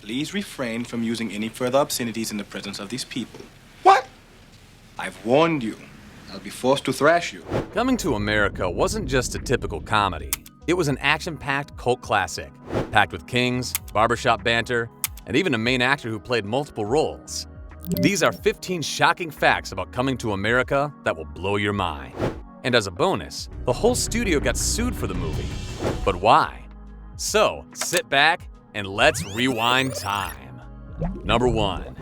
Please refrain from using any further obscenities in the presence of these people. What? I've warned you. I'll be forced to thrash you. Coming to America wasn't just a typical comedy. It was an action-packed cult classic, packed with kings, barbershop banter, and even a main actor who played multiple roles. These are 15 shocking facts about Coming to America that will blow your mind. And as a bonus, the whole studio got sued for the movie. But why? So, sit back and let's rewind time. Number 1.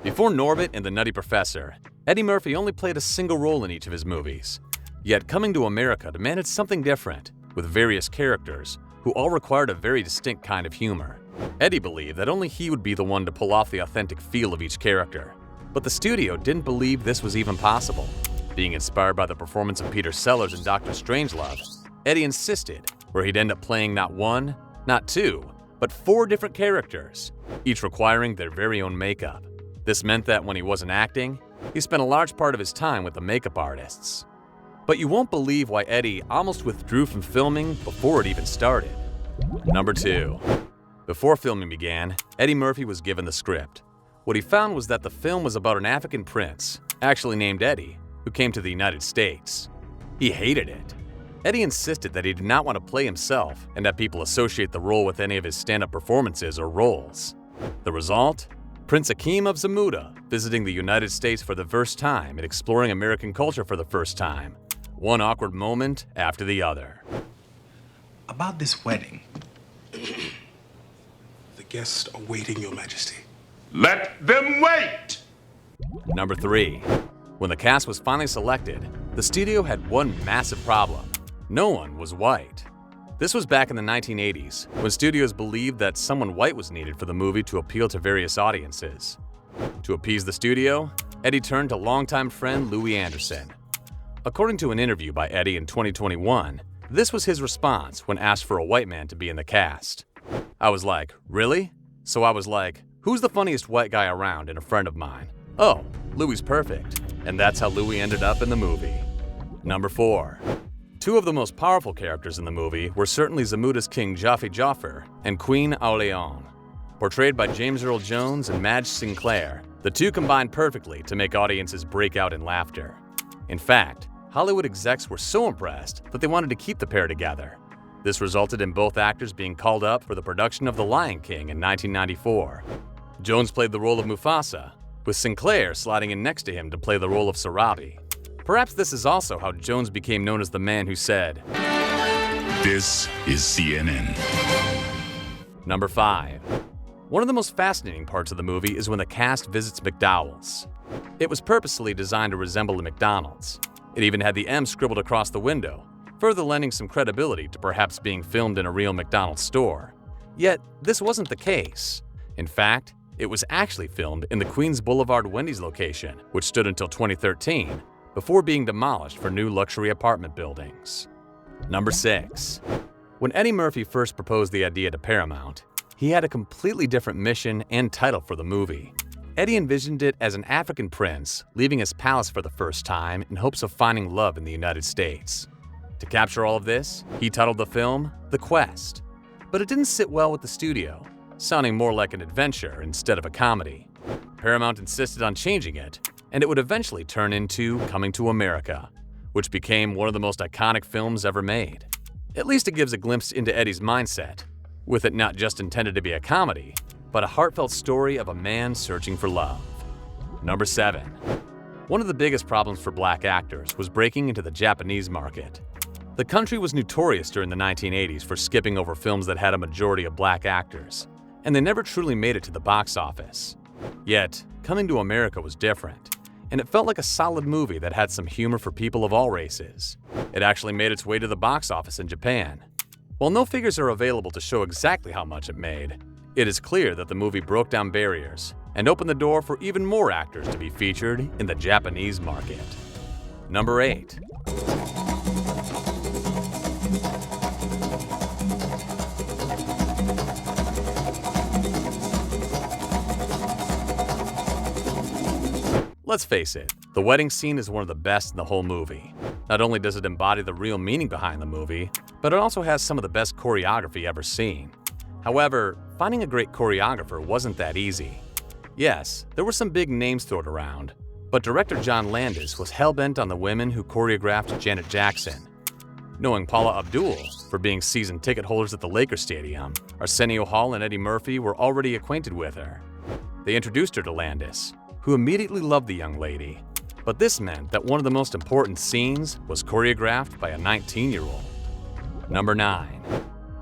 Before Norbit and the Nutty Professor, Eddie Murphy only played a single role in each of his movies. Yet Coming to America demanded something different, with various characters who all required a very distinct kind of humor. Eddie believed that only he would be the one to pull off the authentic feel of each character. But the studio didn't believe this was even possible. Being inspired by the performance of Peter Sellers in Dr. Strangelove, Eddie insisted, where he'd end up playing not one, not two, but 4 different characters, each requiring their very own makeup. This meant that when he wasn't acting, he spent a large part of his time with the makeup artists. But you won't believe why Eddie almost withdrew from filming before it even started. Number 2. Before filming began, Eddie Murphy was given the script. What he found was that the film was about an African prince, actually named Eddie, who came to the United States. He hated it. Eddie insisted that he did not want to play himself and that people associate the role with any of his stand-up performances or roles. The result? Prince Akeem of Zamuda visiting the United States for the first time and exploring American culture for the first time. One awkward moment after the other. About this wedding. The guests are waiting, Your Majesty. Let them wait! Number 3. When the cast was finally selected, the studio had one massive problem. No one was white. This was back in the 1980s, when studios believed that someone white was needed for the movie to appeal to various audiences. To appease the studio, Eddie turned to longtime friend Louis Anderson. According to an interview by Eddie in 2021, this was his response when asked for a white man to be in the cast. I was like, really? So I was like, who's the funniest white guy around and a friend of mine? Oh, Louis perfect. And that's how Louis ended up in the movie. Number 4. 2 of the most powerful characters in the movie were certainly Zamuda's King Jaffe Joffer and Queen Auleon. Portrayed by James Earl Jones and Madge Sinclair, the 2 combined perfectly to make audiences break out in laughter. In fact, Hollywood execs were so impressed that they wanted to keep the pair together. This resulted in both actors being called up for the production of The Lion King in 1994. Jones played the role of Mufasa, with Sinclair sliding in next to him to play the role of Sarabi. Perhaps this is also how Jones became known as the man who said, This is CNN. Number 5. One of the most fascinating parts of the movie is when the cast visits McDowell's. It was purposely designed to resemble a McDonald's. It even had the M scribbled across the window, further lending some credibility to perhaps being filmed in a real McDonald's store. Yet, this wasn't the case. In fact, it was actually filmed in the Queens Boulevard Wendy's location, which stood until 2013, before being demolished for new luxury apartment buildings. Number 6. When Eddie Murphy first proposed the idea to Paramount, he had a completely different mission and title for the movie. Eddie envisioned it as an African prince leaving his palace for the first time in hopes of finding love in the United States. To capture all of this, he titled the film The Quest. But it didn't sit well with the studio, sounding more like an adventure instead of a comedy. Paramount insisted on changing it, and it would eventually turn into Coming to America, which became one of the most iconic films ever made. At least it gives a glimpse into Eddie's mindset, with it not just intended to be a comedy, but a heartfelt story of a man searching for love. Number 7. One of the biggest problems for black actors was breaking into the Japanese market. The country was notorious during the 1980s for skipping over films that had a majority of black actors, and they never truly made it to the box office. Yet, Coming to America was different, and it felt like a solid movie that had some humor for people of all races. It actually made its way to the box office in Japan. While no figures are available to show exactly how much it made, it is clear that the movie broke down barriers and opened the door for even more actors to be featured in the Japanese market. Number 8. Let's face it, the wedding scene is one of the best in the whole movie. Not only does it embody the real meaning behind the movie, but it also has some of the best choreography ever seen. However, finding a great choreographer wasn't that easy. Yes, there were some big names thrown around, but director John Landis was hell-bent on the women who choreographed Janet Jackson. Knowing Paula Abdul for being season ticket holders at the Lakers Stadium, Arsenio Hall and Eddie Murphy were already acquainted with her. They introduced her to Landis, who immediately loved the young lady. But this meant that one of the most important scenes was choreographed by a 19-year-old. Number 9.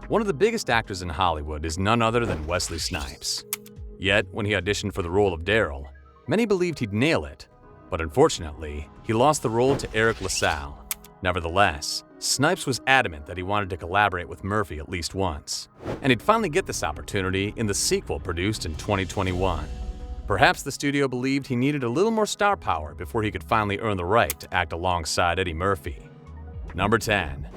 One of the biggest actors in Hollywood is none other than Wesley Snipes. Yet, when he auditioned for the role of Daryl, many believed he'd nail it, but unfortunately, he lost the role to Eric LaSalle. Nevertheless, Snipes was adamant that he wanted to collaborate with Murphy at least once, and he'd finally get this opportunity in the sequel produced in 2021. Perhaps the studio believed he needed a little more star power before he could finally earn the right to act alongside Eddie Murphy. Number 10.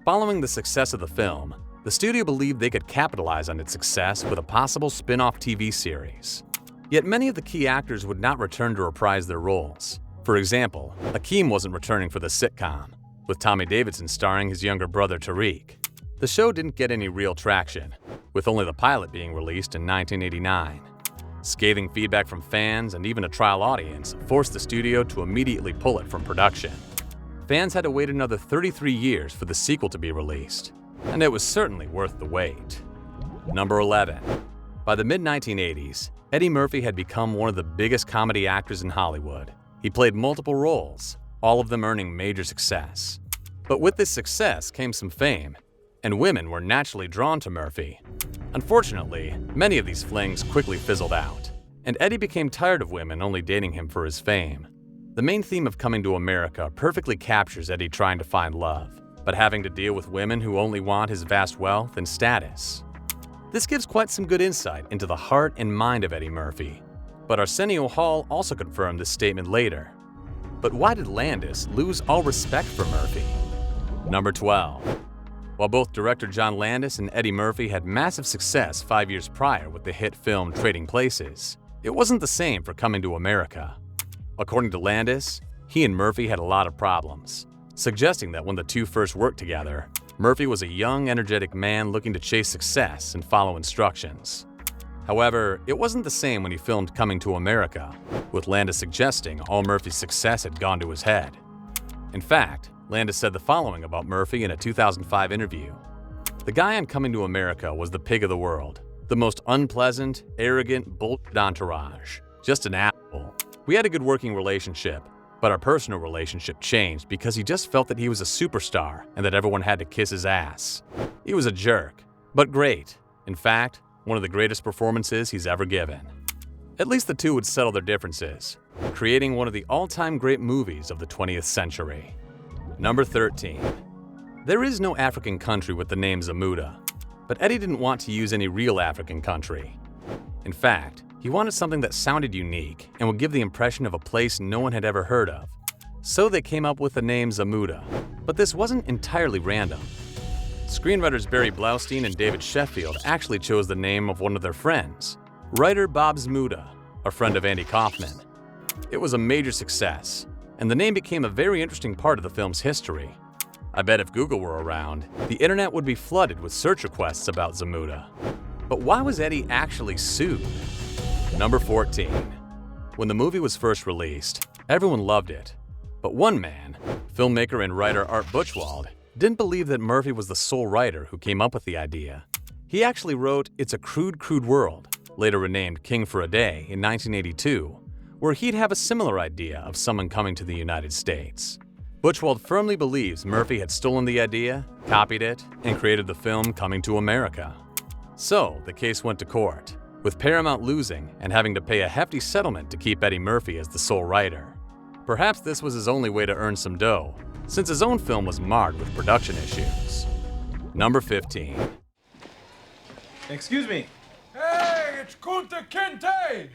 Following the success of the film, the studio believed they could capitalize on its success with a possible spin-off TV series. Yet many of the key actors would not return to reprise their roles. For example, Akeem wasn't returning for the sitcom, with Tommy Davidson starring his younger brother Tariq. The show didn't get any real traction, with only the pilot being released in 1989. Scathing feedback from fans and even a trial audience forced the studio to immediately pull it from production. Fans had to wait another 33 years for the sequel to be released, and it was certainly worth the wait. Number 11. By the mid-1980s, Eddie Murphy had become one of the biggest comedy actors in Hollywood. He played multiple roles, all of them earning major success. But with this success came some fame, and women were naturally drawn to Murphy. Unfortunately, many of these flings quickly fizzled out, and Eddie became tired of women only dating him for his fame. The main theme of Coming to America perfectly captures Eddie trying to find love, but having to deal with women who only want his vast wealth and status. This gives quite some good insight into the heart and mind of Eddie Murphy. But Arsenio Hall also confirmed this statement later. But why did Landis lose all respect for Murphy? Number 12. While both director John Landis and Eddie Murphy had massive success 5 years prior with the hit film Trading Places, it wasn't the same for Coming to America. According to Landis, he and Murphy had a lot of problems, suggesting that when the two first worked together, Murphy was a young, energetic man looking to chase success and follow instructions. However, it wasn't the same when he filmed Coming to America, with Landis suggesting all Murphy's success had gone to his head. In fact, Landis said the following about Murphy in a 2005 interview. The guy on Coming to America was the pig of the world, the most unpleasant, arrogant, bullshit entourage, just an asshole. We had a good working relationship, but our personal relationship changed because he just felt that he was a superstar and that everyone had to kiss his ass. He was a jerk, but great. In fact, one of the greatest performances he's ever given. At least the two would settle their differences, creating one of the all-time great movies of the 20th century. Number 13. There is no African country with the name Zamuda, but Eddie didn't want to use any real African country. In fact, he wanted something that sounded unique and would give the impression of a place no one had ever heard of. So they came up with the name Zamuda, but this wasn't entirely random. Screenwriters Barry Blaustein and David Sheffield actually chose the name of one of their friends, writer Bob Zmuda, a friend of Andy Kaufman. It was a major success, and the name became a very interesting part of the film's history. I bet if Google were around, the internet would be flooded with search requests about Zamuda. But why was Eddie actually sued? Number 14. When the movie was first released, everyone loved it. But one man, filmmaker and writer Art Buchwald, didn't believe that Murphy was the sole writer who came up with the idea. He actually wrote It's a Crude, Crude World, later renamed King for a Day in 1982, where he'd have a similar idea of someone coming to the United States. Buchwald firmly believes Murphy had stolen the idea, copied it, and created the film Coming to America. So, the case went to court, with Paramount losing and having to pay a hefty settlement to keep Eddie Murphy as the sole writer. Perhaps this was his only way to earn some dough, since his own film was marred with production issues. Number 15. Excuse me. Hey, it's Kunta Kinte!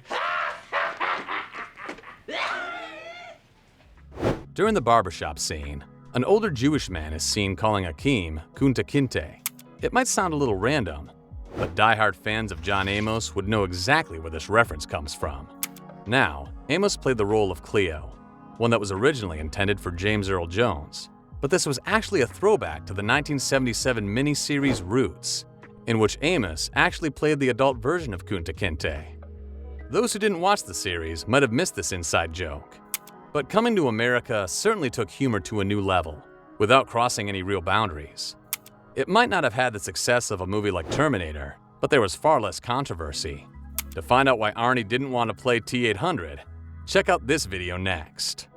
During the barbershop scene, an older Jewish man is seen calling Akeem Kunta Kinte. It might sound a little random, but diehard fans of John Amos would know exactly where this reference comes from. Now, Amos played the role of Cleo, one that was originally intended for James Earl Jones, but this was actually a throwback to the 1977 miniseries Roots. in which Amos actually played the adult version of Kunta Kinte. Those who didn't watch the series might have missed this inside joke. But Coming to America certainly took humor to a new level, without crossing any real boundaries. It might not have had the success of a movie like Terminator, but there was far less controversy. To find out why Arnie didn't want to play T-800, check out this video next.